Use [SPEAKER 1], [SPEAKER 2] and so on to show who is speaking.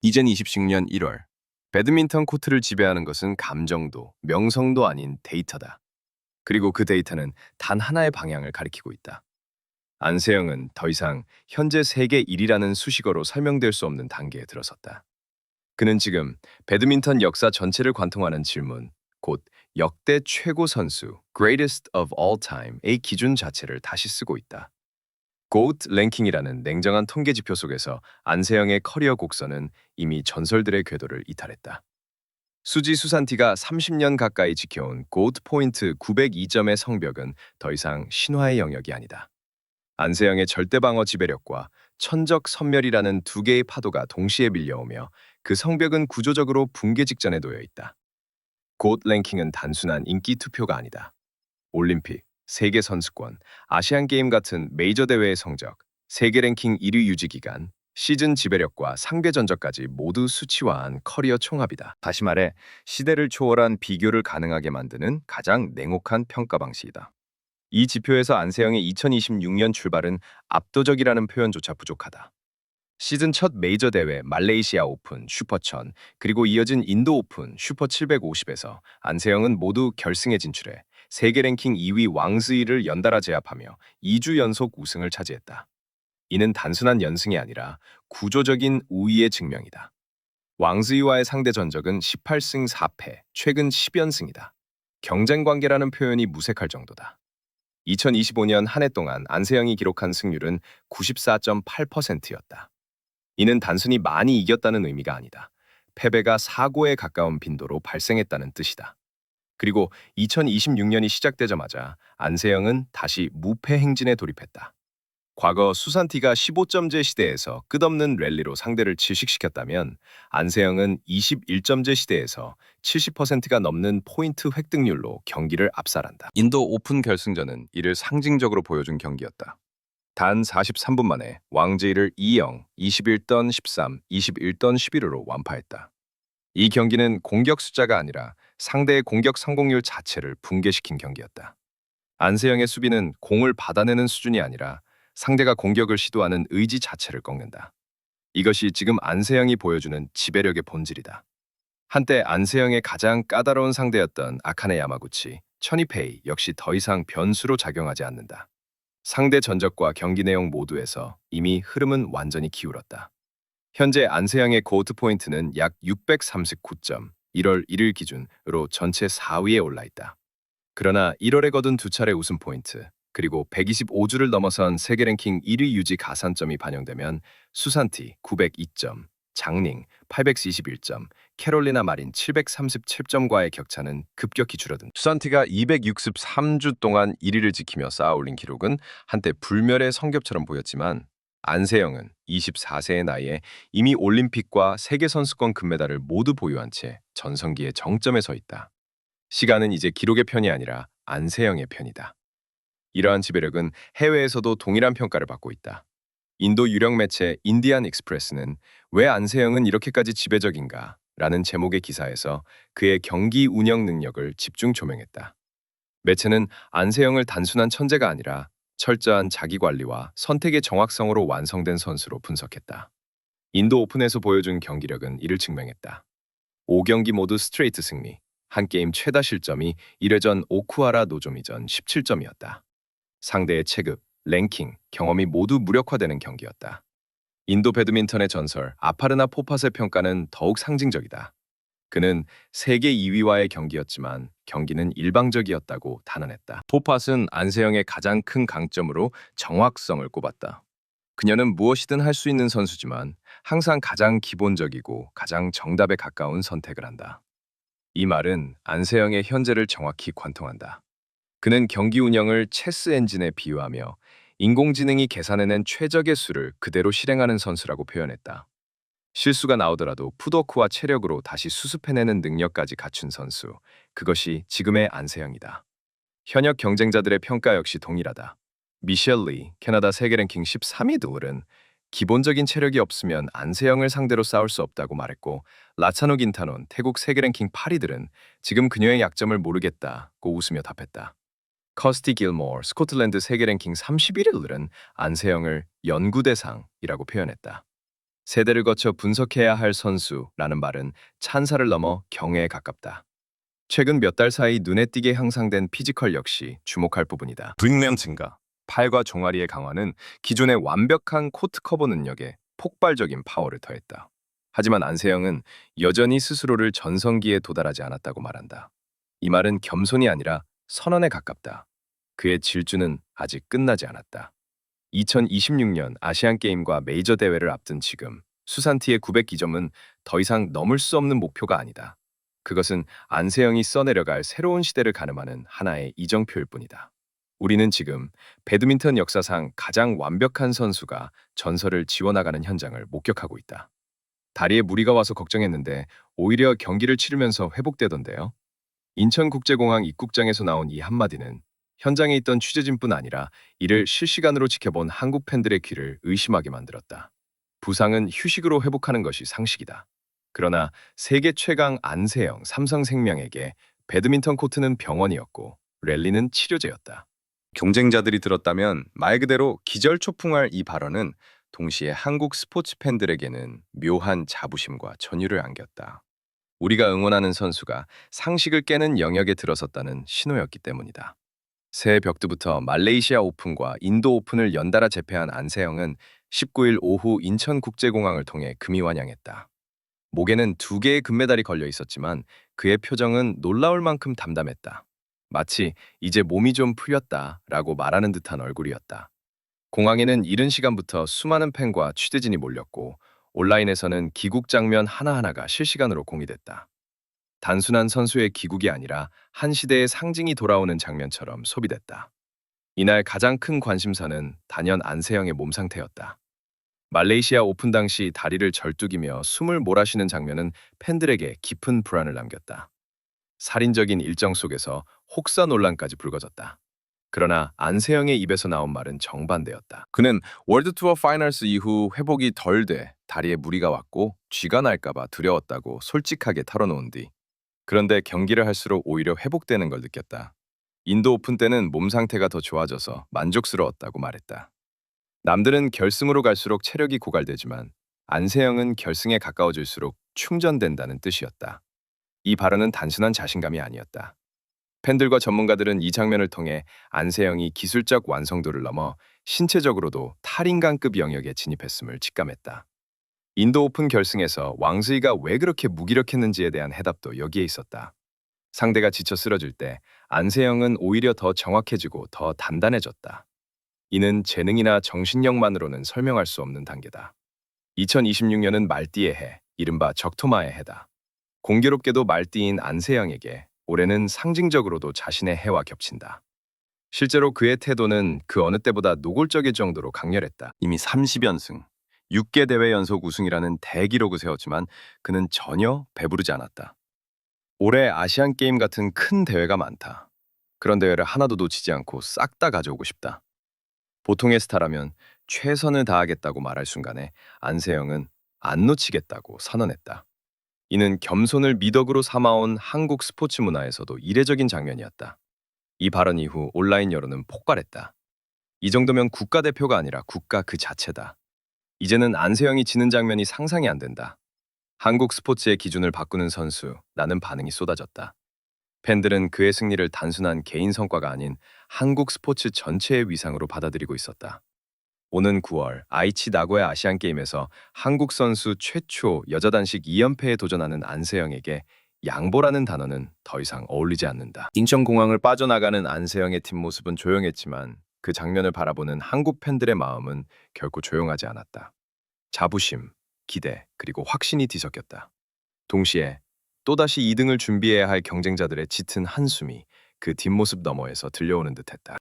[SPEAKER 1] 2026년 1월, 배드민턴 코트를 지배하는 것은 감정도, 명성도 아닌 데이터다. 그리고 그 데이터는 단 하나의 방향을 가리키고 있다. 안세영은 더 이상 현재 세계 1위라는 수식어로 설명될 수 없는 단계에 들어섰다. 그는 지금 배드민턴 역사 전체를 관통하는 질문, 곧 역대 최고 선수, greatest of all time의 기준 자체를 다시 쓰고 있다. 고트 랭킹이라는 냉정한 통계 지표 속에서 안세영의 커리어 곡선은 이미 전설들의 궤도를 이탈했다. 수지 수산티가 30년 가까이 지켜온 고트 포인트 902점의 성벽은 더 이상 신화의 영역이 아니다. 안세영의 절대 방어 지배력과 천적 선멸이라는 두 개의 파도가 동시에 밀려오며 그 성벽은 구조적으로 붕괴 직전에 놓여 있다. 고트 랭킹은 단순한 인기 투표가 아니다. 올림픽, 세계 선수권, 아시안 게임 같은 메이저 대회의 성적, 세계 랭킹 1위 유지 기간, 시즌 지배력과 상대 전적까지 모두 수치화한 커리어 총합이다. 다시 말해, 시대를 초월한 비교를 가능하게 만드는 가장 냉혹한 평가 방식이다. 이 지표에서 안세영의 2026년 출발은 압도적이라는 표현조차 부족하다. 시즌 첫 메이저 대회 말레이시아 오픈, 슈퍼1000, 그리고 이어진 인도 오픈, 슈퍼 750에서 안세영은 모두 결승에 진출해 세계 랭킹 2위 왕즈이를 연달아 제압하며 2주 연속 우승을 차지했다. 이는 단순한 연승이 아니라 구조적인 우위의 증명이다. 왕즈이와의 상대 전적은 18승 4패, 최근 10연승이다. 경쟁 관계라는 표현이 무색할 정도다. 2025년 한 해 동안 안세영이 기록한 승률은 94.8%였다. 이는 단순히 많이 이겼다는 의미가 아니다. 패배가 사고에 가까운 빈도로 발생했다는 뜻이다. 그리고 2026년이 시작되자마자 안세영은 다시 무패 행진에 돌입했다. 과거 수산티가 15점제 시대에서 끝없는 랠리로 상대를 질식시켰다면 안세영은 21점제 시대에서 70%가 넘는 포인트 획득률로 경기를 압살한다. 인도 오픈 결승전은 이를 상징적으로 보여준 경기였다. 단 43분 만에 왕제이를 2-0, 21던 13, 21던 11으로 완파했다. 이 경기는 공격 숫자가 아니라 상대의 공격 성공률 자체를 붕괴시킨 경기였다. 안세영의 수비는 공을 받아내는 수준이 아니라 상대가 공격을 시도하는 의지 자체를 꺾는다. 이것이 지금 안세영이 보여주는 지배력의 본질이다. 한때 안세영의 가장 까다로운 상대였던 아카네 야마구치, 천이페이 역시 더 이상 변수로 작용하지 않는다. 상대 전적과 경기 내용 모두에서 이미 흐름은 완전히 기울었다. 현재 안세영의 고트 포인트는 약 639점, 1월 1일 기준으로 전체 4위에 올라 있다. 그러나 1월에 거둔 두 차례 우승 포인트, 그리고 125주를 넘어선 세계 랭킹 1위 유지 가산점이 반영되면 수산티 902점, 장닝 841점, 캐롤리나 마린 737점과의 격차는 급격히 줄어든. 수산티가 263주 동안 1위를 지키며 쌓아올린 기록은 한때 불멸의 성ገብ처럼 보였지만 안세영은 24세의 나이에 이미 올림픽과 세계선수권 금메달을 모두 보유한 채 전성기의 정점에 서 있다. 시간은 이제 기록의 편이 아니라 안세영의 편이다. 이러한 지배력은 해외에서도 동일한 평가를 받고 있다. 인도 유력 매체 인디안 익스프레스는 왜 안세영은 이렇게까지 지배적인가? 라는 제목의 기사에서 그의 경기 운영 능력을 집중 조명했다. 매체는 안세영을 단순한 천재가 아니라 철저한 자기관리와 선택의 정확성으로 완성된 선수로 분석했다. 인도 오픈에서 보여준 경기력은 이를 증명했다. 5경기 모두 스트레이트 승리, 한 게임 최다 실점이 1회전 오쿠하라 노조미전 17점이었다. 상대의 체급, 랭킹, 경험이 모두 무력화되는 경기였다. 인도 배드민턴의 전설 아파르나 포팟의 평가는 더욱 상징적이다. 그는 세계 2위와의 경기였지만 경기는 일방적이었다고 단언했다. 포팟은 안세영의 가장 큰 강점으로 정확성을 꼽았다. 그녀는 무엇이든 할 수 있는 선수지만 항상 가장 기본적이고 가장 정답에 가까운 선택을 한다. 이 말은 안세영의 현재를 정확히 관통한다. 그는 경기 운영을 체스 엔진에 비유하며 인공지능이 계산해낸 최적의 수를 그대로 실행하는 선수라고 표현했다. 실수가 나오더라도 풋워크와 체력으로 다시 수습해내는 능력까지 갖춘 선수. 그것이 지금의 안세영이다. 현역 경쟁자들의 평가 역시 동일하다. 미셸 리, 캐나다 세계 랭킹 13위 드울은 기본적인 체력이 없으면 안세영을 상대로 싸울 수 없다고 말했고, 라차노 긴타논, 태국 세계 랭킹 8위들은 지금 그녀의 약점을 모르겠다고 웃으며 답했다. 커스티 길모어, 스코틀랜드 세계 랭킹 31위들은 안세영을 연구 대상이라고 표현했다. 세대를 거쳐 분석해야 할 선수라는 말은 찬사를 넘어 경애에 가깝다. 최근 몇 달 사이 눈에 띄게 향상된 피지컬 역시 주목할 부분이다. 윙량 증가, 팔과 종아리의 강화는 기존의 완벽한 코트 커버 능력에 폭발적인 파워를 더했다. 하지만 안세영은 여전히 스스로를 전성기에 도달하지 않았다고 말한다. 이 말은 겸손이 아니라 선언에 가깝다. 그의 질주는 아직 끝나지 않았다. 2026년 아시안게임과 메이저 대회를 앞둔 지금 수산티의 900기점은 더 이상 넘을 수 없는 목표가 아니다. 그것은 안세영이 써내려갈 새로운 시대를 가늠하는 하나의 이정표일 뿐이다. 우리는 지금 배드민턴 역사상 가장 완벽한 선수가 전설을 지워나가는 현장을 목격하고 있다. 다리에 무리가 와서 걱정했는데 오히려 경기를 치르면서 회복되던데요. 인천국제공항 입국장에서 나온 이 한마디는 현장에 있던 취재진뿐 아니라 이를 실시간으로 지켜본 한국 팬들의 귀를 의심하게 만들었다. 부상은 휴식으로 회복하는 것이 상식이다. 그러나 세계 최강 안세영 삼성생명에게 배드민턴 코트는 병원이었고 랠리는 치료제였다. 경쟁자들이 들었다면 말 그대로 기절초풍할 이 발언은 동시에 한국 스포츠 팬들에게는 묘한 자부심과 전율을 안겼다. 우리가 응원하는 선수가 상식을 깨는 영역에 들어섰다는 신호였기 때문이다. 새해 벽두부터 말레이시아 오픈과 인도 오픈을 연달아 제패한 안세영은 19일 오후 인천국제공항을 통해 금이 환영했다. 목에는 2개의 금메달이 걸려 있었지만 그의 표정은 놀라울 만큼 담담했다. 마치 이제 몸이 좀 풀렸다라고 말하는 듯한 얼굴이었다. 공항에는 이른 시간부터 수많은 팬과 취재진이 몰렸고 온라인에서는 귀국 장면 하나하나가 실시간으로 공유됐다. 단순한 선수의 귀국이 아니라 한 시대의 상징이 돌아오는 장면처럼 소비됐다. 이날 가장 큰 관심사는 단연 안세영의 몸 상태였다. 말레이시아 오픈 당시 다리를 절뚝이며 숨을 몰아쉬는 장면은 팬들에게 깊은 불안을 남겼다. 살인적인 일정 속에서 혹사 논란까지 불거졌다. 그러나 안세영의 입에서 나온 말은 정반대였다. 그는 월드 투어 파이널스 이후 회복이 덜 돼 다리에 무리가 왔고 쥐가 날까봐 두려웠다고 솔직하게 털어놓은 뒤 그런데 경기를 할수록 오히려 회복되는 걸 느꼈다. 인도 오픈 때는 몸 상태가 더 좋아져서 만족스러웠다고 말했다. 남들은 결승으로 갈수록 체력이 고갈되지만 안세영은 결승에 가까워질수록 충전된다는 뜻이었다. 이 발언은 단순한 자신감이 아니었다. 팬들과 전문가들은 이 장면을 통해 안세영이 기술적 완성도를 넘어 신체적으로도 탈인간급 영역에 진입했음을 직감했다. 인도 오픈 결승에서 왕수이가 왜 그렇게 무기력했는지에 대한 해답도 여기에 있었다. 상대가 지쳐 쓰러질 때 안세영은 오히려 더 정확해지고 더 단단해졌다. 이는 재능이나 정신력만으로는 설명할 수 없는 단계다. 2026년은 말띠의 해, 이른바 적토마의 해다. 공교롭게도 말띠인 안세영에게 올해는 상징적으로도 자신의 해와 겹친다. 실제로 그의 태도는 그 어느 때보다 노골적일 정도로 강렬했다. 이미 30연승, 6개 대회 연속 우승이라는 대기록을 세웠지만 그는 전혀 배부르지 않았다. 올해 아시안게임 같은 큰 대회가 많다. 그런 대회를 하나도 놓치지 않고 싹 다 가져오고 싶다. 보통의 스타라면 최선을 다하겠다고 말할 순간에 안세영은 안 놓치겠다고 선언했다. 이는 겸손을 미덕으로 삼아온 한국 스포츠 문화에서도 이례적인 장면이었다. 이 발언 이후 온라인 여론은 폭발했다. 이 정도면 국가대표가 아니라 국가 그 자체다. 이제는 안세영이 지는 장면이 상상이 안 된다. 한국 스포츠의 기준을 바꾸는 선수라는 반응이 쏟아졌다. 팬들은 그의 승리를 단순한 개인 성과가 아닌 한국 스포츠 전체의 위상으로 받아들이고 있었다. 오는 9월 아이치 나고야 아시안게임에서 한국 선수 최초 여자 단식 2연패에 도전하는 안세영에게 양보라는 단어는 더 이상 어울리지 않는다. 인천공항을 빠져나가는 안세영의 팀 모습은 조용했지만 그 장면을 바라보는 한국 팬들의 마음은 결코 조용하지 않았다. 자부심, 기대, 그리고 확신이 뒤섞였다. 동시에 또다시 2등을 준비해야 할 경쟁자들의 짙은 한숨이 그 뒷모습 너머에서 들려오는 듯했다.